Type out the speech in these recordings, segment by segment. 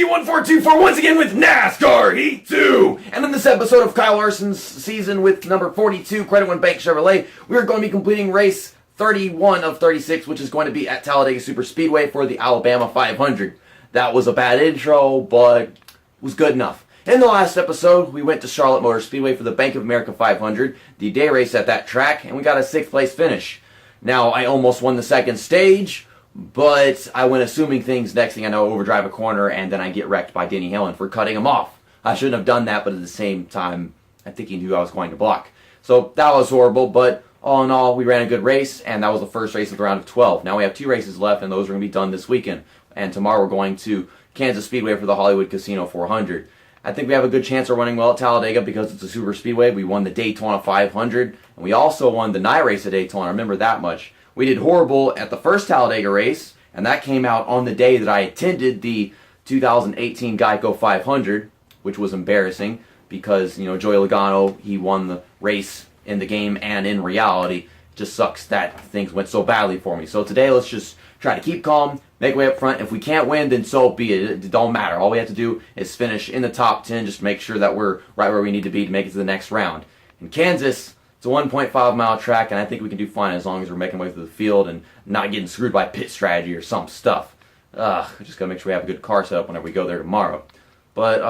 Heat1424 once again with NASCAR Heat 2. And in this episode of Kyle Larson's season with number 42, Credit One Bank Chevrolet, we are going to be completing race 31 of 36, which is going to be at Talladega Superspeedway for the Alabama 500. That was a bad intro, but it was good enough. In the last episode, we went to Charlotte Motor Speedway for the Bank of America 500, the day race at that track, and we got a 6th place finish. Now, I almost won the second stage, but I went assuming things. Next thing I know, overdrive a corner, and then I get wrecked by Denny Hamlin for cutting him off. I shouldn't have done that, but at the same time, I think he knew I was going to block. So that was horrible, but all in all, we ran a good race, and that was the first race of the round of 12. Now we have 2 races left, and those are going to be done this weekend. And tomorrow we're going to Kansas Speedway for the Hollywood Casino 400. I think we have a good chance of running well at Talladega because it's a super speedway. We won the Daytona 500, and we also won the night race at Daytona. I remember that much. We did horrible at the first Talladega race, and that came out on the day that I attended the 2018 Geico 500, which was embarrassing because, Joey Logano, he won the race in the game and in reality. It just sucks that things went so badly for me. So today, let's just try to keep calm, make way up front. If we can't win, then so be it. It don't matter. All we have to do is finish in the top 10, just to make sure that we're right where we need to be to make it to the next round. In Kansas, it's a 1.5-mile track, and I think we can do fine as long as we're making way through the field and not getting screwed by pit strategy or some stuff. We just gotta make sure we have a good car setup whenever we go there tomorrow. But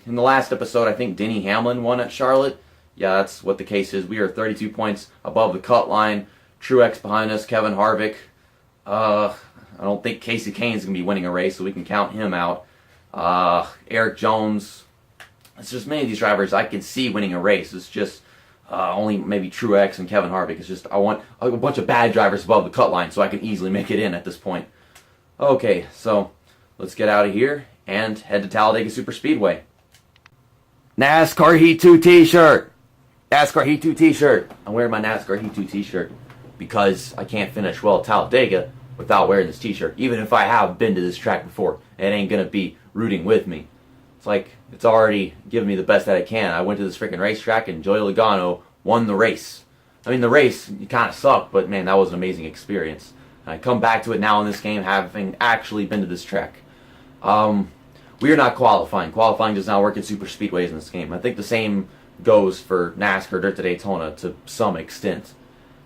in the last episode, I think Denny Hamlin won at Charlotte. Yeah, that's what the case is. We are 32 points above the cut line. Truex behind us, Kevin Harvick. I don't think Casey Kane's going to be winning a race, so we can count him out. Eric Jones. It's just many of these drivers I can see winning a race. It's just only maybe Truex and Kevin Harvick. It's just I want a bunch of bad drivers above the cut line so I can easily make it in at this point. Okay, so let's get out of here and head to Talladega Superspeedway. NASCAR Heat 2 t-shirt. NASCAR Heat 2 t-shirt. I'm wearing my NASCAR Heat 2 t-shirt because I can't finish well at Talladega without wearing this t-shirt. Even if I have been to this track before, it ain't going to be rooting with me. It's like it's already giving me the best that I can. I went to this freaking racetrack and Joey Logano won the race. I mean, the race kind of sucked, but man, that was an amazing experience. And I come back to it now in this game having actually been to this track. We are not qualifying. Qualifying does not work at super speedways in this game. I think the same goes for NASCAR Dirt to Daytona to some extent.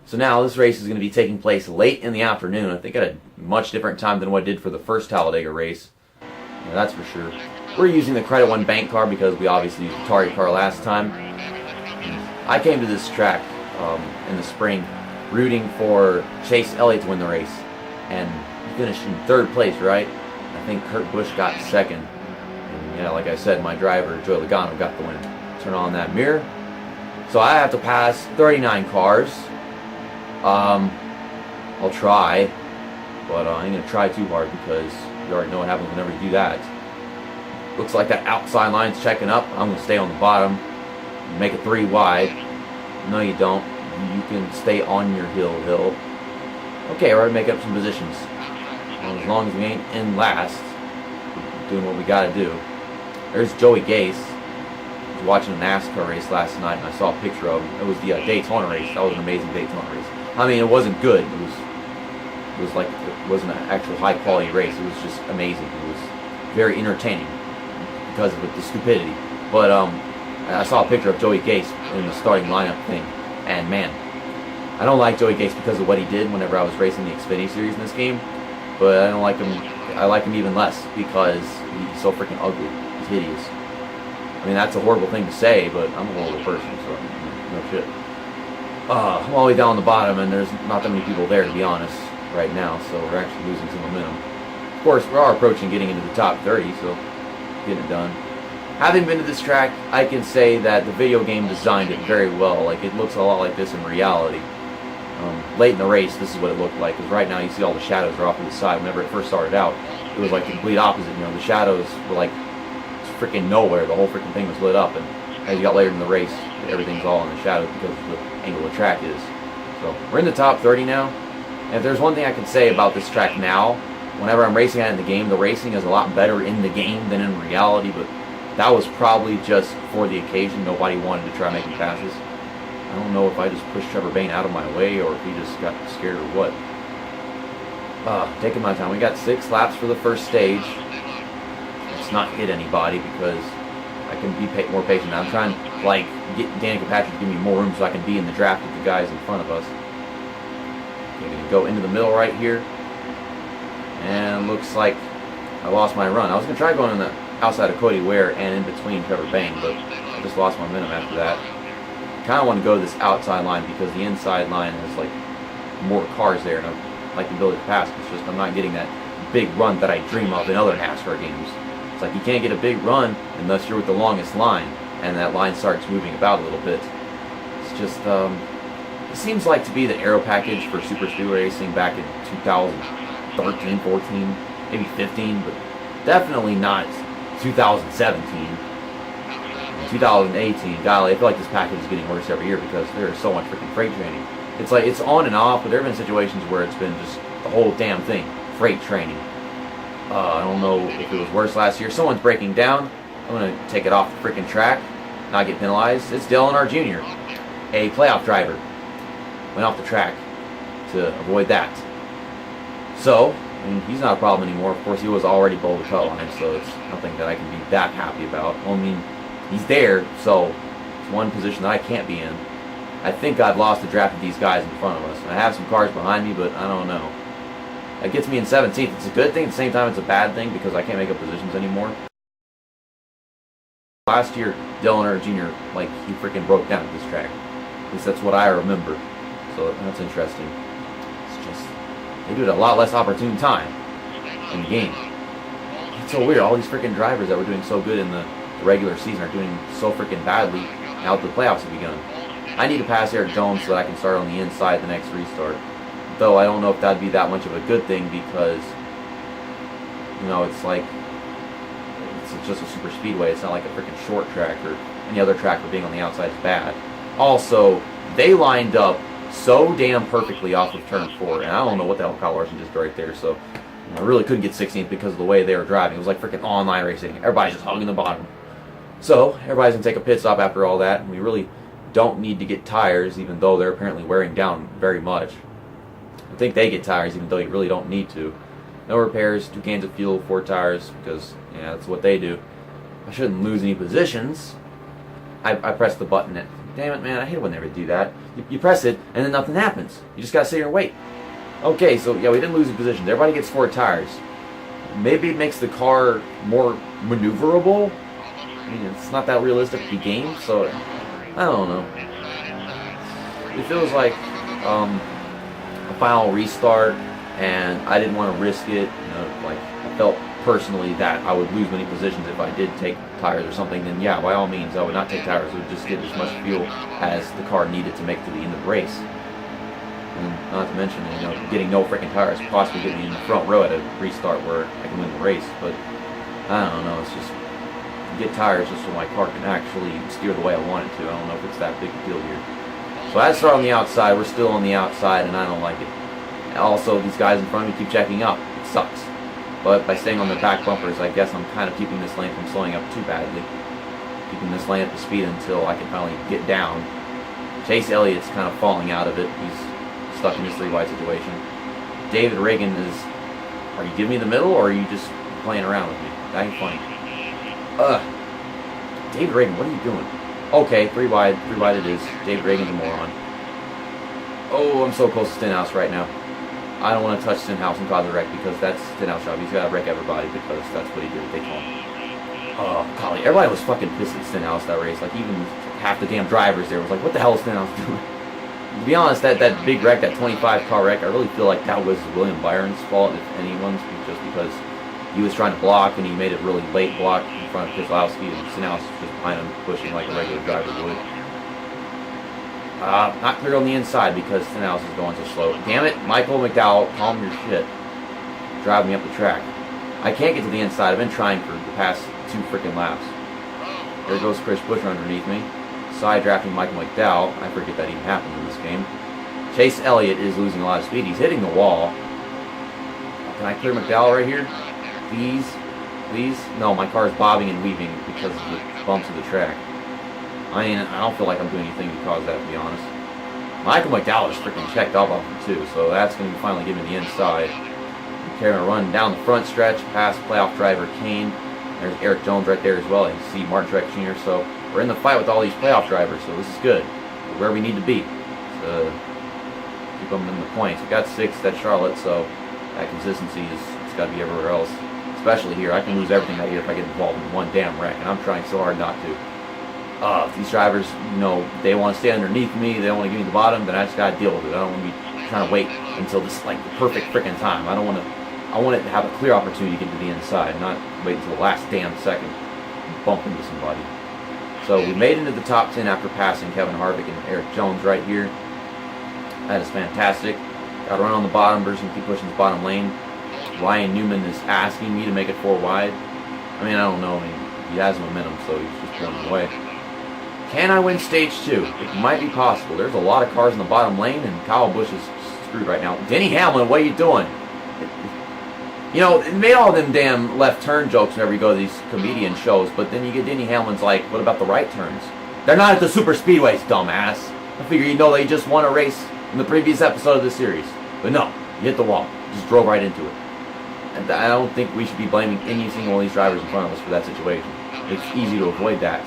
So now this race is going to be taking place late in the afternoon. I think at a much different time than what I did for the first Talladega race. Yeah, that's for sure. We're using the Credit One Bank car because we obviously used the Target car last time. I came to this track in the spring rooting for Chase Elliott to win the race. And he finished in 3rd place, right? I think Kurt Busch got 2nd. And yeah, like I said, my driver, Joey Logano, got the win. Turn on that mirror. So I have to pass 39 cars. I'll try, but I ain't going to try too hard because you already know what happens whenever you do that. Looks like that outside line's checking up. I'm going to stay on the bottom, make it 3 wide. No, you don't. You can stay on your hill. Okay, we're going to make up some positions. As long as we ain't in last, we're doing what we got to do. There's Joey Gase. I was watching a NASCAR race last night, and I saw a picture of him. It was the Daytona race. That was an amazing Daytona race. I mean, it wasn't good. It wasn't an actual high quality race. It was just amazing. It was very entertaining because of the stupidity. But I saw a picture of Joey Gase in the starting lineup thing, and man, I don't like Joey Gase because of what he did whenever I was racing the Xfinity Series in this game. But I don't like him. I like him even less because he's so freaking ugly. He's hideous. I mean, that's a horrible thing to say, but I'm a horrible person, so no shit. I'm all the way down the bottom, and there's not that many people there, to be honest, right now, so we're actually losing some momentum. Of course, we are approaching getting into the top 30, so getting it done. Having been to this track, I can say that the video game designed it very well. Like, it looks a lot like this in reality. Late in the race, this is what it looked like, because right now you see all the shadows are off to the side. Whenever it first started out, it was like the complete opposite. The shadows were like freaking nowhere. The whole freaking thing was lit up, and as you got later in the race, everything's all in the shadows because of the angle the track is. So we're in the top 30 now, and if there's one thing I can say about this track now, whenever I'm racing at it in the game, the racing is a lot better in the game than in reality, but that was probably just for the occasion. Nobody wanted to try making passes. I don't know if I just pushed Trevor Bayne out of my way or if he just got scared or what. Taking my time. We got 6 laps for the first stage. just not hit anybody because I can be more patient. I'm trying to like get Danny Kirkpatrick to give me more room so I can be in the draft with the guys in front of us. Okay, gonna go into the middle right here, and looks like I lost my run. I was gonna try going on the outside of Cody Ware and in between Trevor Bayne, but I just lost momentum after that. Kind of want to go to this outside line because the inside line has like more cars there, and I like the ability to pass. It's just I'm not getting that big run that I dream of in other NASCAR games. It's like you can't get a big run unless you're with the longest line, and that line starts moving about a little bit. It's just it seems like to be the aero package for Superspeedway racing back in 2013, 14, maybe 15, but definitely not 2017. 2018, golly, I feel like this package is getting worse every year because there is so much freaking freight training. It's like it's on and off, but there have been situations where it's been just the whole damn thing, freight training. I don't know if it was worse last year. Someone's breaking down. I'm going to take it off the freaking track, not get penalized. It's Dale Earnhardt Jr., a playoff driver. Went off the track to avoid that. So, I mean, he's not a problem anymore. Of course, he was already below the cut line, so it's nothing that I can be that happy about. Well, I mean, he's there, so it's one position that I can't be in. I think I've lost the draft of these guys in front of us. I have some cars behind me, but I don't know. That gets me in 17th. It's a good thing. At the same time, it's a bad thing because I can't make up positions anymore. Last year, Dale Earnhardt Jr., like, he freaking broke down at this track. At least that's what I remember. So that's interesting. It's just, they do it at a lot less opportune time in the game. It's so weird. All these freaking drivers that were doing so good in the regular season are doing so freaking badly now that the playoffs have begun. I need to pass Eric Jones so that I can start on the inside the next restart. Though I don't know if that'd be that much of a good thing because, you know, it's like, it's just a super speedway. It's not like a freaking short track or any other track where being on the outside is bad. Also, they lined up so damn perfectly off of turn 4, and I don't know what the hell Kyle Larson just did right there, so I really couldn't get 16th because of the way they were driving. It was like freaking online racing. Everybody's just hugging the bottom. So, everybody's going to take a pit stop after all that, and we really don't need to get tires, even though they're apparently wearing down very much. I think they get tires, even though you really don't need to. No repairs, 2 cans of fuel, 4 tires, because, yeah, that's what they do. I shouldn't lose any positions. I pressed the button. Damn it, man, I hate it when they ever do that. You press it, and then nothing happens. You just gotta sit here and wait. Okay, so, yeah, we didn't lose any positions. Everybody gets 4 tires. Maybe it makes the car more maneuverable. I mean, it's not that realistic a game, so I don't know. It feels like a final restart, and I didn't want to risk it. You know, like I felt personally that I would lose many positions if I did take tires or something. Then yeah, by all means, I would not take tires. I would just get as much fuel as the car needed to make to the end of the race. And not to mention, you know, getting no freaking tires possibly get me in the front row at a restart where I can win the race. But I don't know. It's just get tires just so my car can actually steer the way I want it to. I don't know if it's that big a deal here. So I start on the outside. We're still on the outside, and I don't like it. Also, these guys in front of me keep checking up. It sucks. But by staying on the back bumpers, I guess I'm kind of keeping this lane from slowing up too badly. Keeping this lane at the speed until I can finally get down. Chase Elliott's kind of falling out of it. He's stuck in this 3-wide situation. David Reagan is... Are you giving me the middle, or are you just playing around with me? That ain't funny. David Reagan, what are you doing? Okay, 3 wide it is. David Reagan's a moron. Oh, I'm so close to Stenhouse right now. I don't want to touch Stenhouse and cause a wreck because that's Stenhouse's job. He's got to wreck everybody because that's what he did at Daytona. Oh, golly, everybody was fucking pissed at Stenhouse that race. Like, even half the damn drivers there was like, what the hell is Stenhouse doing? To be honest, that big wreck, that 25-car wreck, I really feel like that was William Byron's fault, if anyone's, just because he was trying to block, and he made a really late block in front of Keselowski, and Stenhouse was just behind him, pushing like a regular driver would. Not clear on the inside because Stenhouse is going so slow. Damn it, Michael McDowell, calm your shit. Drive me up the track. I can't get to the inside. I've been trying for the past 2 freaking laps. There goes Chris Buescher underneath me. Side drafting Michael McDowell. I forget that even happened in this game. Chase Elliott is losing a lot of speed. He's hitting the wall. Can I clear McDowell right here? Please? Please? No, my car is bobbing and weaving because of the bumps of the track. I mean, I don't feel like I'm doing anything to cause that, to be honest. Michael McDowell is freaking checked off of him, too, so that's going to finally give me the inside. Carrying a run down the front stretch past playoff driver Kane, There's Eric Jones right there as well. You see Mark Truex Jr. So we're in the fight with all these playoff drivers. So this is good. We're where we need to be. So keep them in the points. We got 6th at Charlotte, so that consistency it's got to be everywhere else. Especially here. I can lose everything right here if I get involved in one damn wreck, and I'm trying so hard not to. If these drivers, they want to stay underneath me, they don't want to give me the bottom, then I just got to deal with it. I don't want to be trying to wait until this like the perfect freaking time. I want it to have a clear opportunity to get to the inside, not wait until the last damn second and bump into somebody. So we made into the top 10 after passing Kevin Harvick and Eric Jones right here. That is fantastic. Got to run on the bottom versus keep pushing the bottom lane. Ryan Newman is asking me to make it 4 wide. I mean, I don't know. I mean, he has momentum, so he's just pulling away. Can I win stage 2? It might be possible. There's a lot of cars in the bottom lane, and Kyle Busch is screwed right now. Denny Hamlin, what are you doing? It made all them damn left turn jokes whenever you go to these comedian shows, but then you get Denny Hamlin's like, what about the right turns? They're not at the Superspeedways, dumbass. I figure they just won a race in the previous episode of the series. But no, you hit the wall. Just drove right into it. And I don't think we should be blaming any single one of these drivers in front of us for that situation. It's easy to avoid that.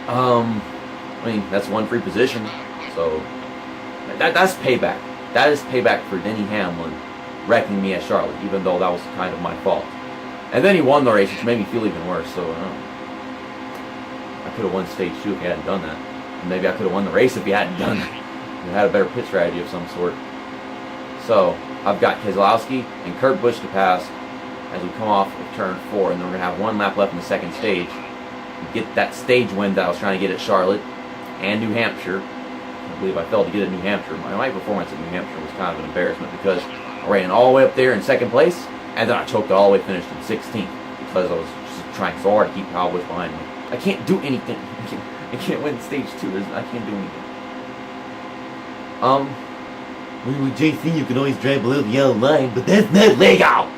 I mean, that's one free position, so that's payback. That is payback for Denny Hamlin wrecking me at Charlotte, even though that was kind of my fault. And then he won the race, which made me feel even worse, so I could have won stage 2 if he hadn't done that. And maybe I could have won the race if he hadn't done that. He had a better pit strategy of some sort. So, I've got Keselowski and Kurt Busch to pass as we come off of turn 4, and then we're going to have 1 lap left in the second stage. Get that stage win that I was trying to get at Charlotte and New Hampshire. I believe I failed to get at New Hampshire. My performance at New Hampshire was kind of an embarrassment because I ran all the way up there in 2nd place, and then I choked all the way, finished in 16th because I was just trying so hard to keep Kyle Busch behind me. I can't do anything. I can't win stage 2. I can't do anything. With JC, you can always drive below the yellow line, but that's not legal.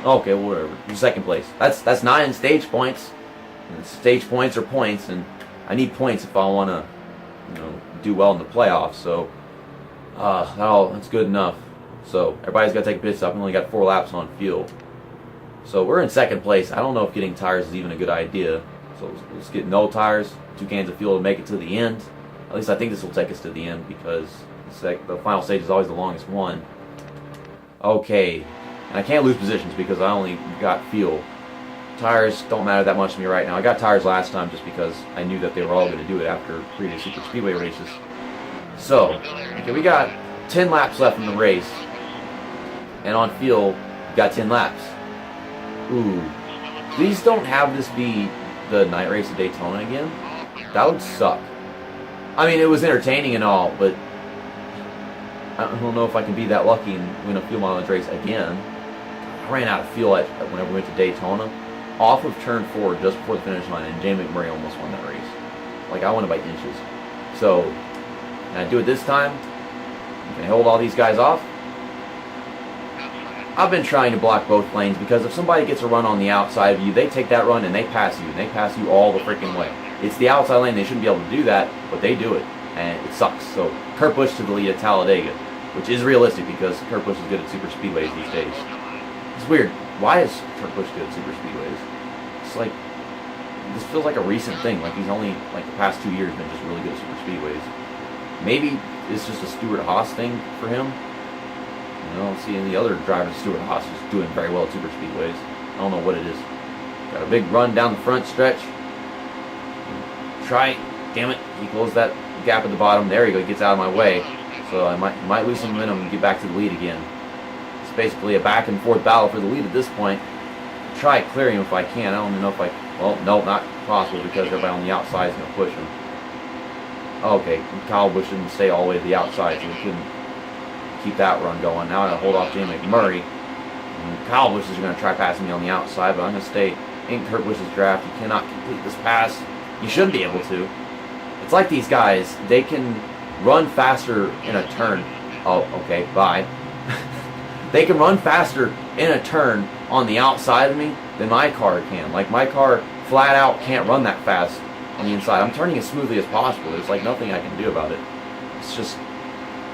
Okay, well, whatever. You're 2nd place. That's 9 stage points. And stage points are points, and I need points if I want to, do well in the playoffs. So, that's good enough. So everybody's got to take a pit stop. We only got 4 laps on fuel. So we're in 2nd place. I don't know if getting tires is even a good idea. So let's get no tires, 2 cans of fuel to make it to the end. At least I think this will take us to the end because the final stage is always the longest one. Okay, and I can't lose positions because I only got fuel. Tires don't matter that much to me right now. I got tires last time just because I knew that they were all going to do it after previous Superspeedway races. So, okay, we got 10 laps left in the race. And on fuel, we got 10 laps. Ooh. Please don't have this be the night race at Daytona again. That would suck. I mean, it was entertaining and all, but I don't know if I can be that lucky and win a fuel mileage race again. I ran out of fuel whenever we went to Daytona. Off of turn 4 just before the finish line, and Jamie McMurray almost won that race. Like, I won it by inches. So, can I do it this time? Can I hold all these guys off? I've been trying to block both lanes because if somebody gets a run on the outside of you, they take that run and they pass you. And they pass you all the freaking way. It's the outside lane. They shouldn't be able to do that, but they do it. And it sucks. So, Kurt Busch to the lead at Talladega, which is realistic because Kurt Busch is good at Superspeedways these days. It's weird. Why is Kurt Busch good at Superspeedways? It's like, this feels like a recent thing. Like he's only, like the past 2 years, been just really good at Superspeedways. Maybe it's just a Stewart-Haas thing for him. See any other drivers, Stewart-Haas is doing very well at Superspeedways. I don't know what it is. Got a big run down the front stretch. Try, damn it, he closed that gap at the bottom. There he goes, gets out of my way. So I might lose some momentum and get back to the lead again. It's basically a back and forth battle for the lead at this point. Try clearing him if I can. I don't even know if well, no, not possible because everybody on the outside is going to push him. Okay, Kyle Busch didn't stay all the way to the outside, so we couldn't keep that run going. Now I'm going to hold off Jamie McMurray. And Kyle Busch is going to try passing me on the outside, but I'm going to stay in Kurt Busch's draft. You cannot complete this pass. You shouldn't be able to. It's like these guys, they can run faster in a turn. Oh, okay, bye. They can run faster in a turn on the outside of me than my car can. Like, my car flat out can't run that fast on the inside. I'm turning as smoothly as possible. There's like nothing I can do about it. It's just,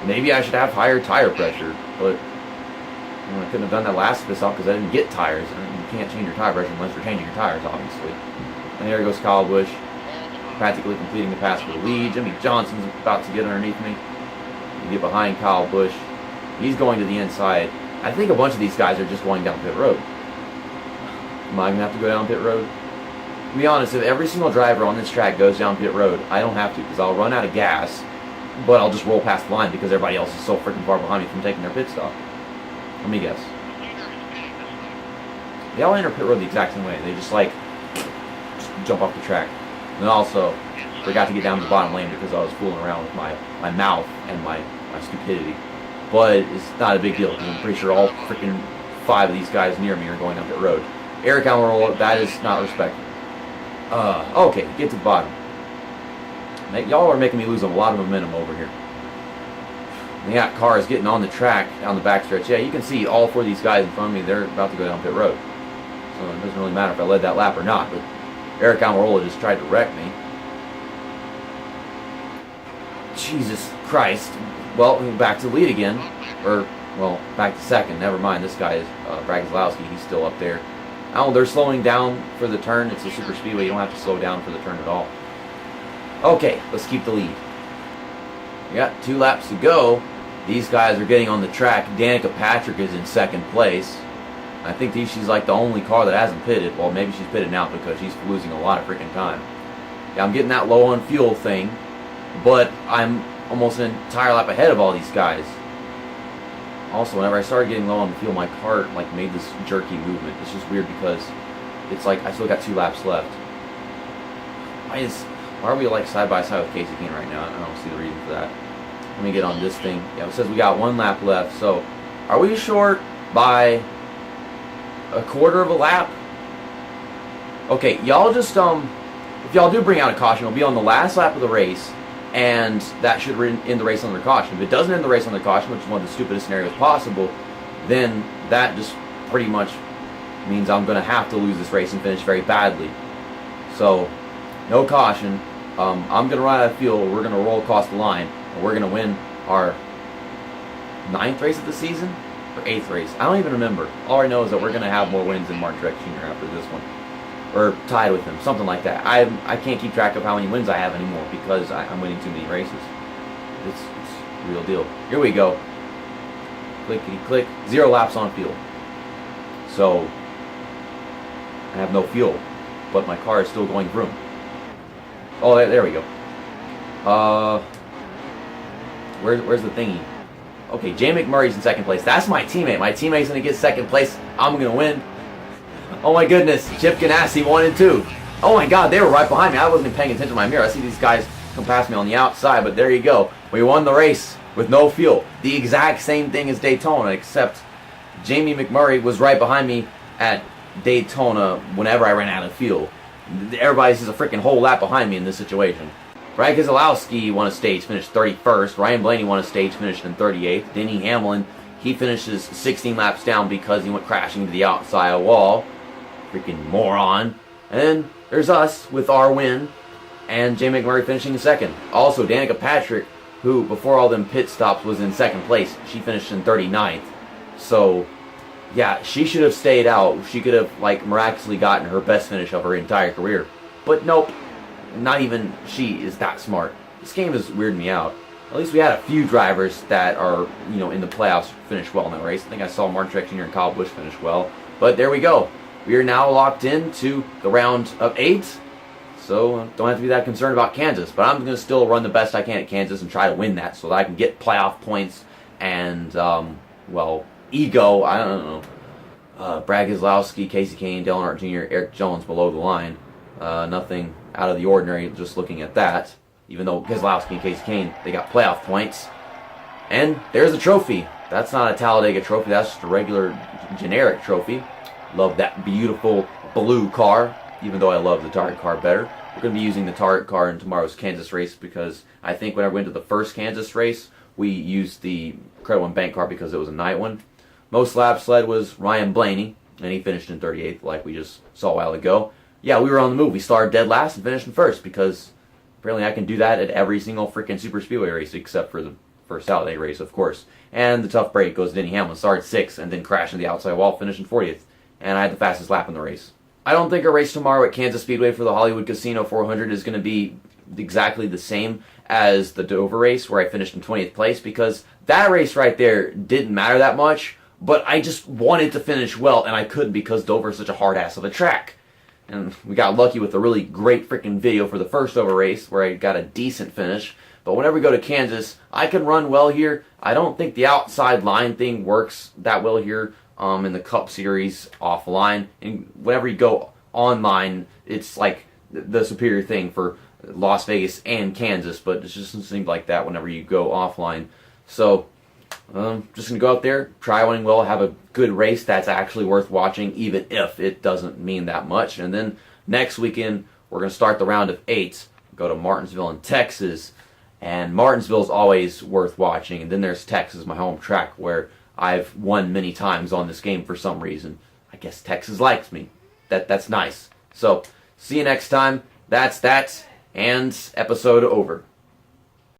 maybe I should have higher tire pressure, but I couldn't have done that last pit stop because I didn't get tires. I didn't can't change your tire pressure unless you're changing your tires, obviously. And there goes Kyle Busch, practically completing the pass for the lead. Jimmy Johnson's about to get underneath me. You get behind Kyle Busch. He's going to the inside. I think a bunch of these guys are just going down pit road. Am I going to have to go down pit road? To be honest, if every single driver on this track goes down pit road, I don't have to because I'll run out of gas, but I'll just roll past the line because everybody else is so freaking far behind me from taking their pit stop. Let me guess. They all enter pit road the exact same way. They just jump off the track. And also, forgot to get down to the bottom lane because I was fooling around with my mouth and my stupidity. But it's not a big deal because I'm pretty sure all freaking 5 of these guys near me are going down pit road. Eric Almirola, that is not respectful. Okay, get to the bottom. Y'all are making me lose a lot of momentum over here. We got cars getting on the track down the backstretch. Yeah, you can see all 4 of these guys in front of me. They're about to go down pit road. So it doesn't really matter if I led that lap or not. But Eric Almirola just tried to wreck me. Jesus Christ. Well, back to the lead again. Or, well, back to second. Never mind. This guy is Brad Keselowski. He's still up there. Oh, they're slowing down for the turn. It's a Superspeedway. You don't have to slow down for the turn at all. Okay, let's keep the lead. We got 2 laps to go. These guys are getting on the track. Danica Patrick is in second place. I think she's like the only car that hasn't pitted. Well, maybe she's pitted now because she's losing a lot of freaking time. Yeah, I'm getting that low on fuel thing, but I'm almost an entire lap ahead of all these guys. Also, whenever I started getting low on fuel, my car made this jerky movement. It's just weird because it's like I still got 2 laps left. Why are we side by side with Casey Kane right now? I don't see the reason for that. Let me get on this thing. Yeah, it says we got 1 lap left. So, are we short by a quarter of a lap? Okay, y'all just if y'all do bring out a caution, it'll be on the last lap of the race. And that should end the race under caution. If it doesn't end the race under caution, which is one of the stupidest scenarios possible, then that just pretty much means I'm going to have to lose this race and finish very badly. So, no caution. I'm going to run out of fuel. We're going to roll across the line. And we're going to win our 9th race of the season? Or 8th race? I don't even remember. All I know is that we're going to have more wins than Mark Truex Jr. after this one. Or tied with him, something like that. I can't keep track of how many wins I have anymore because I'm winning too many races. It's a real deal. Here we go. Clickety click. 0 laps on fuel. So I have no fuel, but my car is still going vroom. Oh, there we go. Where's the thingy? Okay, Jay McMurray's in second place. That's my teammate. My teammate's gonna get second place. I'm gonna win. Oh my goodness, Chip Ganassi 1 and 2. Oh my God, they were right behind me. I wasn't even paying attention to my mirror. I see these guys come past me on the outside, but there you go. We won the race with no fuel. The exact same thing as Daytona, except Jamie McMurray was right behind me at Daytona whenever I ran out of fuel. Everybody's just a freaking whole lap behind me in this situation. Brad Keselowski won a stage, finished 31st. Ryan Blaney won a stage, finished in 38th. Denny Hamlin, he finishes 16 laps down because he went crashing to the outside wall. Freaking moron. And then there's us with our win, and Jay McMurray finishing in second. Also, Danica Patrick, who before all them pit stops was in second place, she finished in 39th. So, yeah, she should have stayed out. She could have, miraculously gotten her best finish of her entire career. But nope, not even she is that smart. This game is weirding me out. At least we had a few drivers that are, in the playoffs finish well in that race. I think I saw Mark Truex Jr. and Kyle Busch finish well. But there we go. We are now locked into the round of 8, so don't have to be that concerned about Kansas. But I'm going to still run the best I can at Kansas and try to win that so that I can get playoff points and, ego. I don't know. Brad Keselowski, Casey Kane, Dale Earnhardt Jr., Eric Jones below the line. Nothing out of the ordinary just looking at that. Even though Keselowski and Casey Kane, they got playoff points. And there's the trophy. That's not a Talladega trophy. That's just a regular generic trophy. Love that beautiful blue car, even though I love the Target car better. We're going to be using the Target car in tomorrow's Kansas race because I think whenever we went to the first Kansas race, we used the Credit One Bank car because it was a night one. Most laps led was Ryan Blaney, and he finished in 38th like we just saw a while ago. Yeah, we were on the move. We started dead last and finished in first because apparently I can do that at every single freaking Superspeedway race except for the first Talladega race, of course. And the tough break goes Denny Hamlin, started 6th and then crashed into the outside wall, finishing 40th. and I had the fastest lap in the race. I don't think a race tomorrow at Kansas Speedway for the Hollywood Casino 400 is going to be exactly the same as the Dover race where I finished in 20th place, because that race right there didn't matter that much, but I just wanted to finish well, and I couldn't because Dover is such a hard ass of a track. And we got lucky with a really great freaking video for the first Dover race where I got a decent finish. But whenever we go to Kansas, I can run well here. I don't think the outside line thing works that well here in the Cup Series offline. And whenever you go online, it's like the superior thing for Las Vegas and Kansas, but it just doesn't seem like that whenever you go offline. So, just going to go out there, try running well, have a good race that's actually worth watching, even if it doesn't mean that much. And then next weekend, we're going to start the round of 8, go to Martinsville in Texas. And Martinsville is always worth watching. And then there's Texas, my home track, where I've won many times on this game for some reason. I guess Texas likes me. That's nice. So, see you next time. That's that. And episode over.